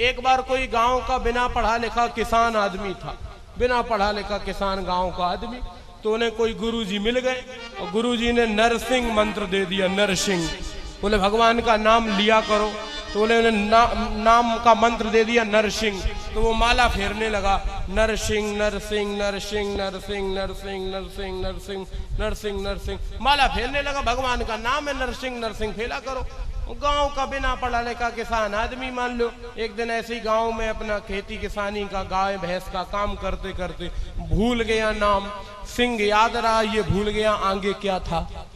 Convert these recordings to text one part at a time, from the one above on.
एक बार कोई गांव का बिना पढ़ा लिखा किसान आदमी था, बिना पढ़ा लिखा किसान गांव का आदमी। तो उन्हें कोई गुरुजी मिल गए और गुरुजी ने नरसिंह मंत्र दे दिया, नरसिंह। बोले भगवान का नाम लिया करो। तो बोले उन्हें नाम का मंत्र दे दिया नरसिंह। तो वो माला फेरने लगा, नरसिंह नरसिंह नरसिंह नरसिंह नरसिंह नरसिंह नरसिंह नरसिंह नरसिंह, माला फेरने लगा। भगवान का नाम है नरसिंह, नरसिंह फेरा करो। गांव का बिना पढ़ा लिखा किसान आदमी मान लो, एक दिन ऐसे ही गांव में अपना खेती किसानी का गाय भैंस का काम करते करते भूल गया नाम। सिंह याद रहा, ये भूल गया आगे क्या था।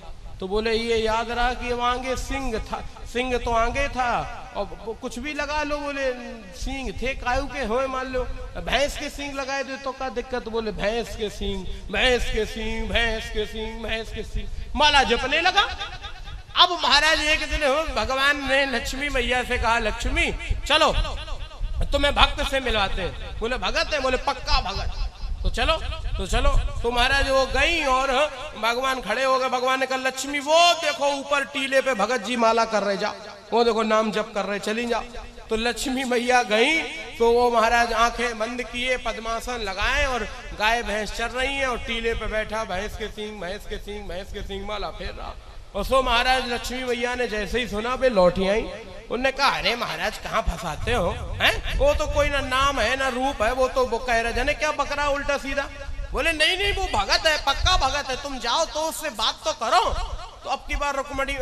तो बोले ये याद रहा कि आगे सिंह था, सिंह तो आगे था और कुछ भी लगा लो। बोले सिंह थे कायू के हो, मान लो भैंस के सिंह लगाए दे तो क्या दिक्कत। बोले भैंस के सिंह, भैंस के सिंह, भैंस के सिंह, भैंस के सिंह, माला जपने लगा। अब महाराज एक दिन भगवान ने लक्ष्मी मैया से कहा, लक्ष्मी चलो तुम्हें भक्त से मिलवाते हैं। बोले भगत है, बोले पक्का भगत। तो चलो तो चलो। तो महाराज वो गई और भगवान खड़े हो गए। भगवान ने कहा लक्ष्मी वो देखो ऊपर टीले पे भगत जी माला कर रहे, जा वो देखो नाम जप कर रहे, चली जा। तो लक्ष्मी मैया गई तो वो महाराज आंखें बंद किए, पद्मासन लगाए और गाय भैंस चर रही है और टीले पे बैठा भैंस के सींग, भैंस के सींग, भैंस के सींग माला फेर रहा। और सो महाराज लक्ष्मी मैया ने जैसे ही सुना वे लौटी आई। उनने कहा अरे महाराज कहाँ फंसाते हो हैं, वो तो कोई ना नाम है ना रूप है, वो तो वो कह रहे जाने क्या बकरा उल्टा सीधा। बोले नहीं नहीं वो भगत है, पक्का भगत है, तुम जाओ तो उससे बात तो करो। तो अब की बार रुक्मणी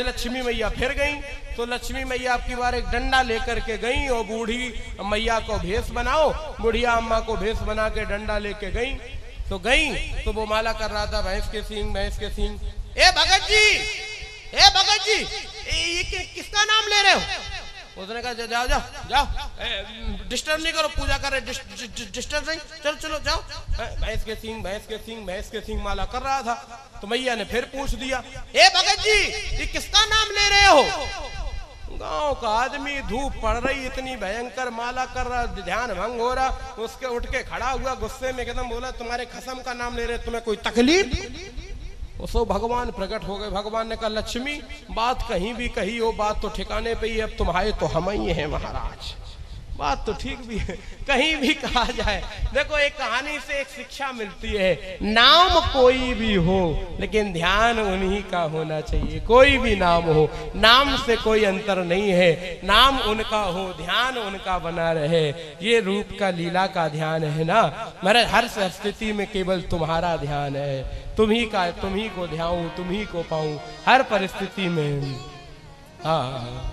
लक्ष्मी मैया फिर गई। तो लक्ष्मी मैया अब की बार एक डंडा लेकर के गई और बूढ़ी मैया को भेष बनाओ, बुढ़िया अम्मा को भेष बना के डंडा लेके गई। तो वो माला कर रहा था भैंस के सींग, भैंस के सींग। ए भगत जी, ए भगत जी, ये किसका नाम ले रहे हो। उसने कहा जाओ जाओ जाओ, डिस्टर्ब नहीं करो, पूजा कर रहे, डिस्टर्ब नहीं, चलो चलो जाओ। भैंस के सींग, भैंस के सींग, भैंस के सींग माला कर रहा था। तो मैया ने फिर पूछ दिया, ए भगत जी ये किसका नाम ले रहे हो। गांव का आदमी, धूप पड़ रही इतनी भयंकर, माला कर रहा, ध्यान भंग हो रहा। उसके उठ के खड़ा हुआ गुस्से में एकदम, बोला तुम्हारे खसम का नाम ले रहे, तुम्हें कोई तकलीफ। सो भगवान प्रकट हो गए। भगवान ने कहा लक्ष्मी बात कहीं भी कही हो, बात तो ठिकाने पे ही, अब तुम्हारे तो हम ही हैं महाराज, बात तो ठीक भी है, कहीं भी कहा जाए। देखो एक कहानी से एक शिक्षा मिलती है, नाम कोई भी हो लेकिन ध्यान उन्हीं का होना चाहिए। कोई भी नाम हो, नाम से कोई अंतर नहीं है, नाम उनका हो, ध्यान उनका बना रहे। ये रूप का लीला का ध्यान है ना महाराज, हर स्थिति में केवल तुम्हारा ध्यान है, तुम्ही का, तुम्ही को ध्याऊं, तुम्ही को पाऊं हर परिस्थिति में। हाँ